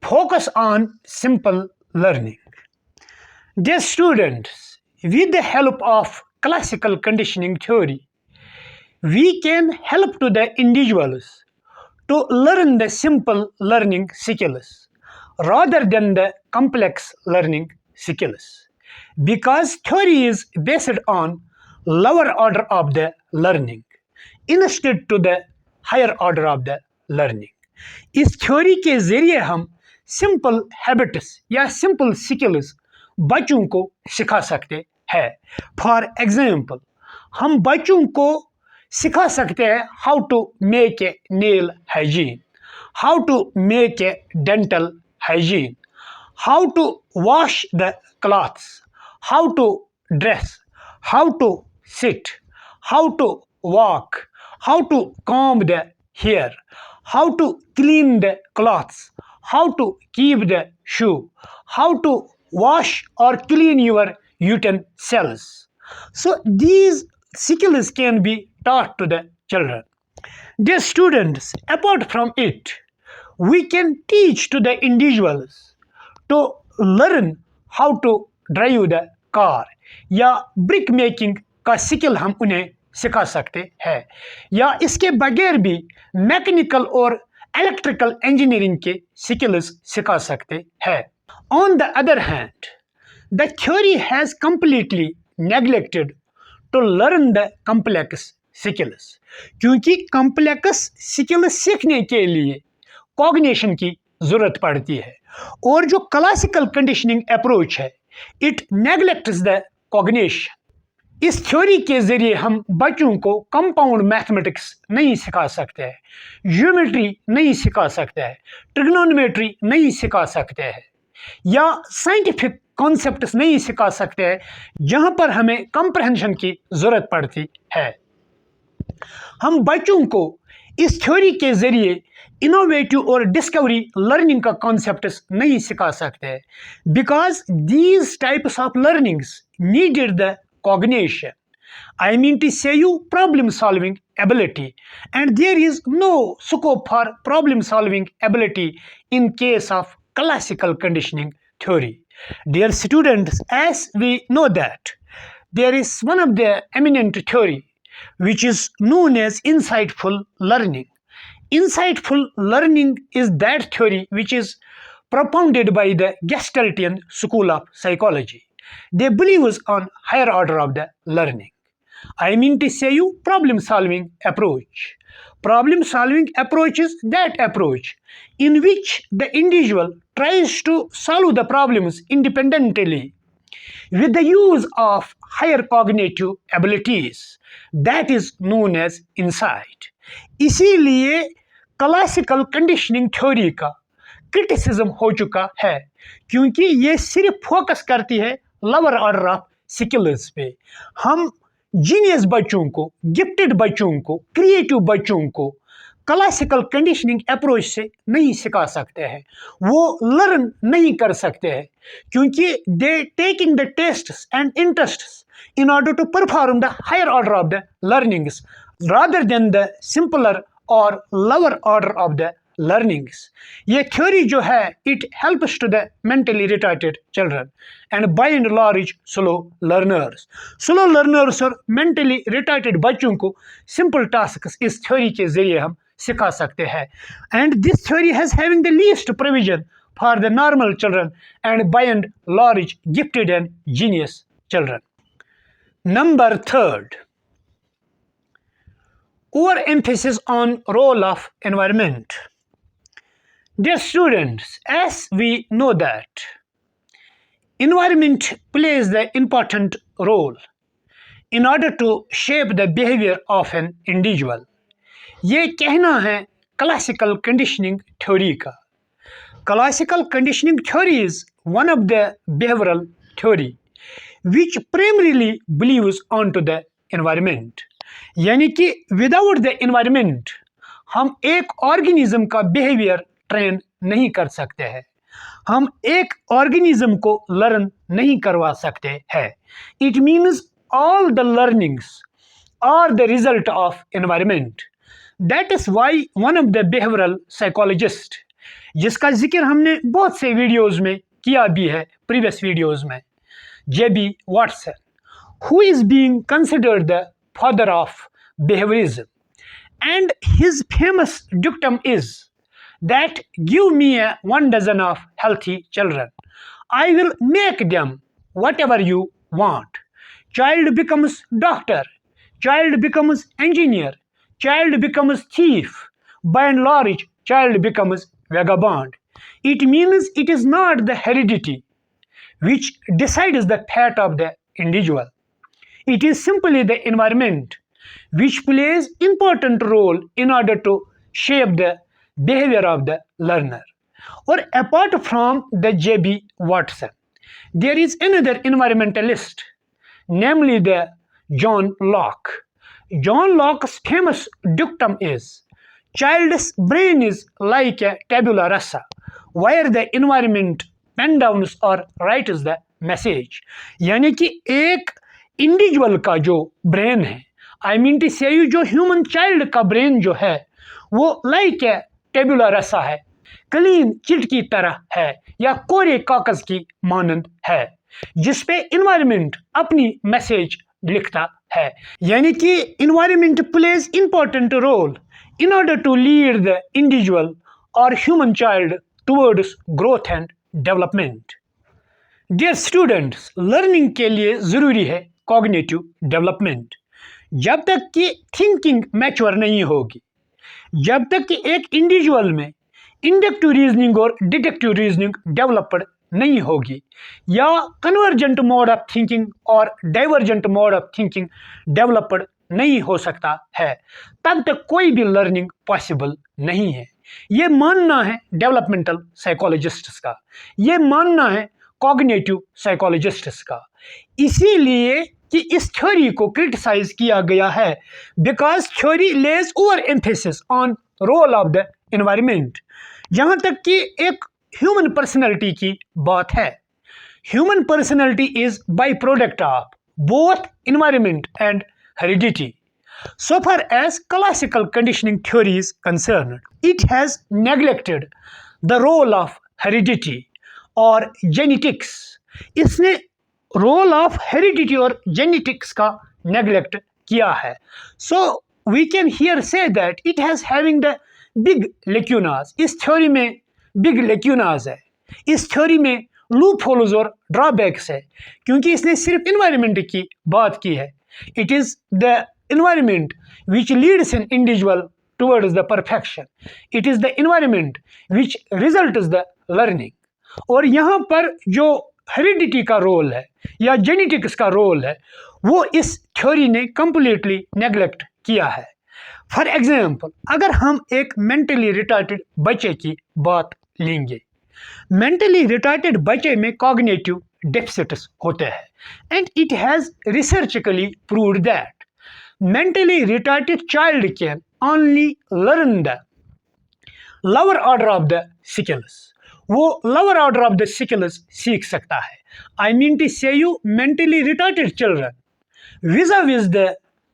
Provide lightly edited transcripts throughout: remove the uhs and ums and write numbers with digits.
focus on simple learning. Dear students, with the help of classical conditioning theory, we can help to the individuals to learn the simple learning skills rather than the complex learning skills, because theory is based on lower order of the learning instead to the higher order of the learning. इस theory के जरिए हम simple habits या simple skills बच्चों को सिखा सकते हैं. फॉर एग्जाम्पल, हम बच्चों को सिखा सकते हैं how to make a nail hygiene, how to make a dental hygiene, how to wash the clothes, how to dress, how to sit, how to walk, how to comb the hair, how to clean the clothes, how to keep the shoe, how to wash or clean your utensils. So these skills can be taught to the children. Dear students, apart from it, we can teach to the individuals to learn how to drive the car, या brick making का skill हम उन्हें सिखा सकते हैं, या इसके बगैर भी मैकेनिकल और इलेक्ट्रिकल इंजीनियरिंग के स्किल्स सिखा सकते हैं. On the other hand, the theory has completely neglected to learn the complex skills, क्योंकि कॉम्प्लेक्स स्किल्स सीखने के लिए कॉग्निशन की जरूरत पड़ती है, और जो क्लासिकल कंडीशनिंग अप्रोच है इट नेग्लेक्ट्स द कॉग्निशन. इस थ्योरी के जरिए हम बच्चों को कंपाउंड मैथमेटिक्स नहीं सिखा सकते हैं, ज्योमेट्री नहीं सिखा सकते हैं, ट्रिग्नोमेट्री नहीं सिखा सकते हैं, या साइंटिफिक कॉन्सेप्ट्स नहीं सिखा सकते हैं जहां पर हमें कंप्रहेंशन की जरूरत पड़ती है. हम बच्चों को इस थ्योरी के जरिए इनोवेटिव और डिस्कवरी लर्निंग का कॉन्सेप्ट्स नहीं सिखा सकते हैं, because these types of learnings needed the cognition. I mean to say you problem solving ability, and there is no scope for problem solving ability in case of classical conditioning theory. Dear students, as we know that there is one of the eminent theory which is known as insightful learning. Insightful learning is that theory which is propounded by the Gestaltian school of psychology. They believe on higher order of the learning. I mean to say you problem solving approach. Problem solving approach is that approach in which the individual tries to solve the problems independently with the use of higher cognitive abilities. That is known as insight. इसीलिए classical conditioning theory का criticism हो चुका है, क्योंकि ये सिर्फ focus करती है लोअर ऑर्डर ऑफ स्किल्स पे. हम जीनियस बच्चों को, गिफ्टेड बच्चों को, क्रिएटिव बच्चों को क्लासिकल कंडीशनिंग अप्रोच से नहीं सिखा सकते हैं, वो लर्न नहीं कर सकते हैं, क्योंकि दे taking the tests and interests in order to perform the higher order of the learnings rather than the simpler or lower order of the learnings. ये theory जो है it helps to the mentally retarded children and by and large slow learners. Slow learners और mentally retarded बच्चों को simple tasks इस theory के जरिए हम सिखा सकते हैं, and this theory has having the least provision for the normal children and by and large gifted and genius children. Number 3, overemphasis on role of environment. Dear students, as we know that environment plays the important role in order to shape the behavior of an individual. ये कहना है classical conditioning theory का. Classical conditioning theory is one of the behavioral theory which primarily believes onto the environment. यानी कि without the environment हम एक organism का behaviour train नहीं कर सकते हैं, हम एक ऑर्गेनिज्म को लर्न नहीं करवा सकते हैं. It means all the learnings are the result of environment. That is why one of the behavioral psychologists जिसका जिक्र हमने बहुत से वीडियोज़ में किया भी है, प्रीवियस वीडियोज़ में। J.B. Watson, who is being considered the father of behaviorism, and his famous dictum is that give me one dozen of healthy children, I will make them whatever you want. Child becomes doctor, child becomes engineer, child becomes thief, by and large, child becomes vagabond. It means it is not the heredity which decides the fate of the individual. It is simply the environment which plays important role in order to shape the behavior of the learner. Or apart from the J.B. Watson, there is another environmentalist, namely the John Locke. John Locke's famous dictum is, child's brain is like a tabula rasa, where the environment pen downs or writes the message. यानी कि एक individual का जो brain है, I mean to से जो human child का brain जो है वो लाइक ए टेबुला रसा है, क्लीन चिट की तरह है या कोरे कागज की मानंद है, जिसपे इन्वायरमेंट अपनी मैसेज लिखता है। यानी कि environment plays important role in order to lead the individual or human child towards growth and development. Dear students, learning के लिए ज़रूरी है cognitive development. जब तक कि thinking mature नहीं होगी, जब तक कि एक इंडिविजुअल में इंडक्टिव रीजनिंग और डिडक्टिव रीजनिंग डेवलप्ड नहीं होगी या कन्वर्जेंट मोड ऑफ थिंकिंग और divergent mode of thinking developed नहीं हो सकता है, तब तक कोई भी लर्निंग पॉसिबल नहीं है। ये मानना है डेवलपमेंटल साइकोलॉजिस्ट्स का, ये मानना है कॉग्निटिव साइकोलॉजिस्ट्स का। इसीलिए कि इस थ्योरी को क्रिटिसाइज किया गया है because theory lays over emphasis on role of the environment. जहाँ तक कि एक ह्यूमन पर्सनैलिटी की बात है, human personality is by product of both environment and heredity. So far as classical conditioning theory is concerned, it has neglected the role of heredity or genetics. इसने role of heredity और genetics का neglect किया है. So we can here say that it has having the big lacunas. इस theory में big lacunas है, इस theory में loopholes और drawbacks है, क्योंकि इसने सिर्फ environment की बात की है। It is the environment which leads an individual towards the perfection. It is the environment which results the learning. और यहाँ पर जो हेरिडिटी का रोल है या जेनेटिक्स का रोल है वो इस थ्योरी ने कंप्लीटली नेग्लेक्ट किया है। फॉर एग्जाम्पल, अगर हम एक मेंटली रिटार्टेड बच्चे की बात लेंगे, मेंटली रिटार्टेड बच्चे में कॉग्निटिव deficits होते हैं and it has researchically proved that mentally retarded child can only learn the lower order of the skills. वो lower order of the skills सीख सकता है। I mean to say you mentally retarded children vis-a-vis the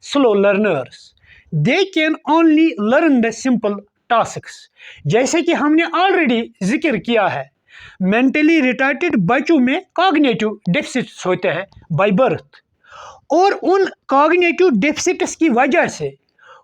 slow learners, they can only learn the simple tasks. जैसे कि हमने already जिक्र किया है, मेंटली रिटार्टेड बच्चों में कॉग्निटिव डेफिसिट्स होते हैं बाय बर्थ, और उन कॉग्निटिव डेफिसिट्स की वजह से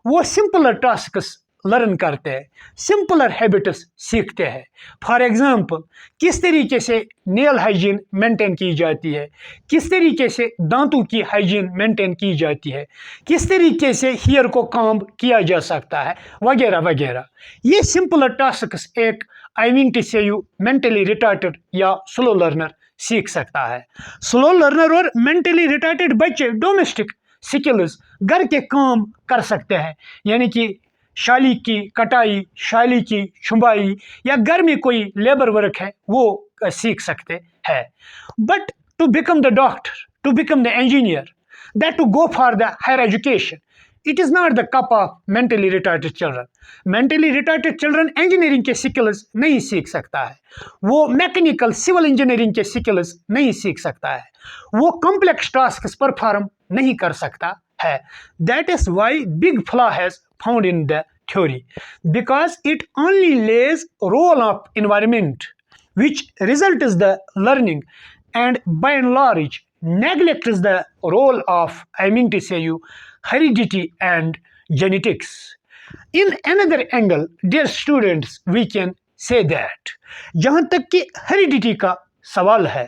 वो सिंपलर टास्क्स लर्न करते हैं, सिंपलर हैबिट्स सीखते हैं। फॉर एग्जांपल, किस तरीके से नेल हाइजीन मेंटेन की जाती है, किस तरीके से दांतों की हाइजीन मेंटेन की जाती है, किस तरीके से हेयर को कॉम्ब किया जा सकता है, वगैरह वगैरह। ये सिंपलर टास्क्स एक आई मीन टू से यू मेंटली रिटार्टेड या स्लो लर्नर सीख सकता है। स्लो लर्नर और मेंटली रिटार्टेड बच्चे डोमेस्टिक स्किल्स, घर के काम कर सकते हैं, यानी कि शाली की कटाई, शाली की छुबाई या घर में कोई लेबर वर्क है वो सीख सकते हैं। But to become the doctor, to become the engineer, that to go for the higher education, it is not the cup of mentally retarded children. Mentally retarded children engineering के skills नहीं सीख सकता है, वो मैकेनिकल सिविल इंजीनियरिंग के skills नहीं सीख सकता है, वो कॉम्प्लेक्स टास्क परफॉर्म नहीं कर सकता है। That is why big flaw has found in the theory because it only lays role of environment, which result is the learning, and by and large neglects the role of, I mean to say you, heredity and genetics. In another angle, dear students, we can say that जहाँ तक कि heredity का सवाल है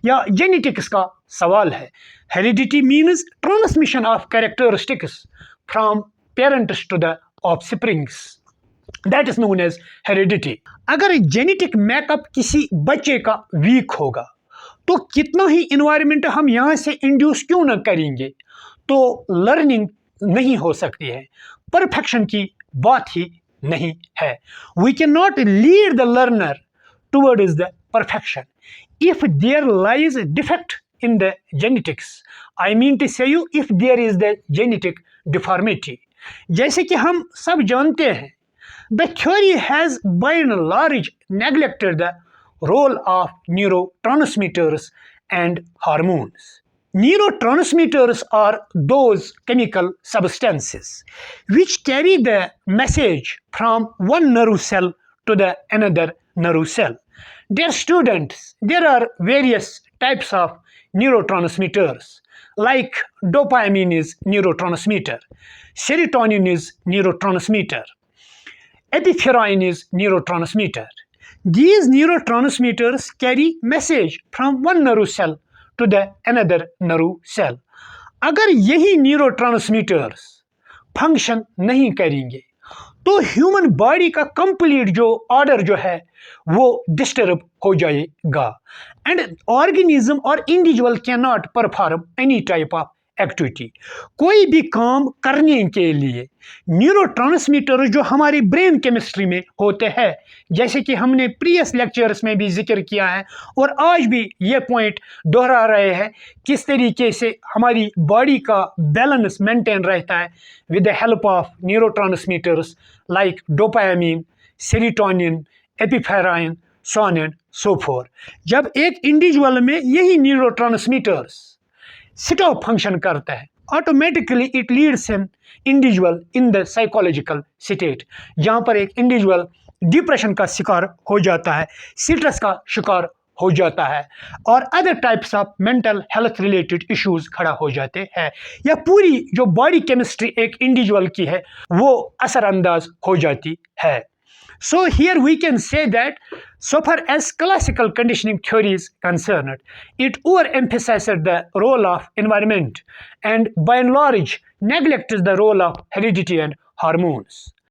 या genetics का सवाल है, heredity means transmission of characteristics from parents to the offsprings, that is known as heredity. अगर जेनेटिक मेकअप किसी बच्चे का वीक होगा तो कितना ही इन्वायरमेंट हम यहाँ से इंड्यूस क्यों ना करेंगे तो लर्निंग नहीं हो सकती है, परफेक्शन की बात ही नहीं है। We can not lead the learner towards the perfection if there lies a defect in the genetics, I mean to say you, if there is the genetic deformity. जैसे कि हम सब जानते हैं, the theory has by and large neglected the role of neurotransmitters and hormones. Neurotransmitters are those chemical substances which carry the message from one nerve cell to the another nerve cell. Dear students, there are various types of neurotransmitters like dopamine is neurotransmitter, serotonin is neurotransmitter, epinephrine is neurotransmitter. These neurotransmitters carry message from one nerve cell to the another nerve cell. अगर यही neurotransmitters function नहीं करेंगे तो human body का complete जो order जो है वो डिस्टर्ब हो जाएगा एंड ऑर्गेनिज्म और individual can not perform any type of activity. कोई भी काम करने के लिए न्यूरोट्रांसमीटर जो हमारी ब्रेन केमिस्ट्री में होते हैं, जैसे कि हमने प्रीवियस लेक्चर्स में भी जिक्र किया है और आज भी ये पॉइंट दोहरा रहे हैं, किस तरीके से हमारी बॉडी का बैलेंस मेंटेन रहता है with the help of neurotransmitters like dopamine, serotonin, epinephrine, so on and so fourth. जब एक इंडिविजुअल में यही न्यूरोट्रांसमीटर्स स्टॉप फंक्शन करता है, automatically it leads an individual in the psychological state, जहाँ पर एक इंडिविजुअल डिप्रेशन का शिकार हो जाता है, स्ट्रेस का शिकार हो जाता है और other types of mental health related issues खड़ा हो जाते हैं, या पूरी जो बॉडी केमिस्ट्री एक इंडिविजुअल की है वो असरअंदाज हो जाती है। So here we can say that so far as classical conditioning theory is concerned, it overemphasizes the role of environment and by and large neglects the role of heredity and hormones.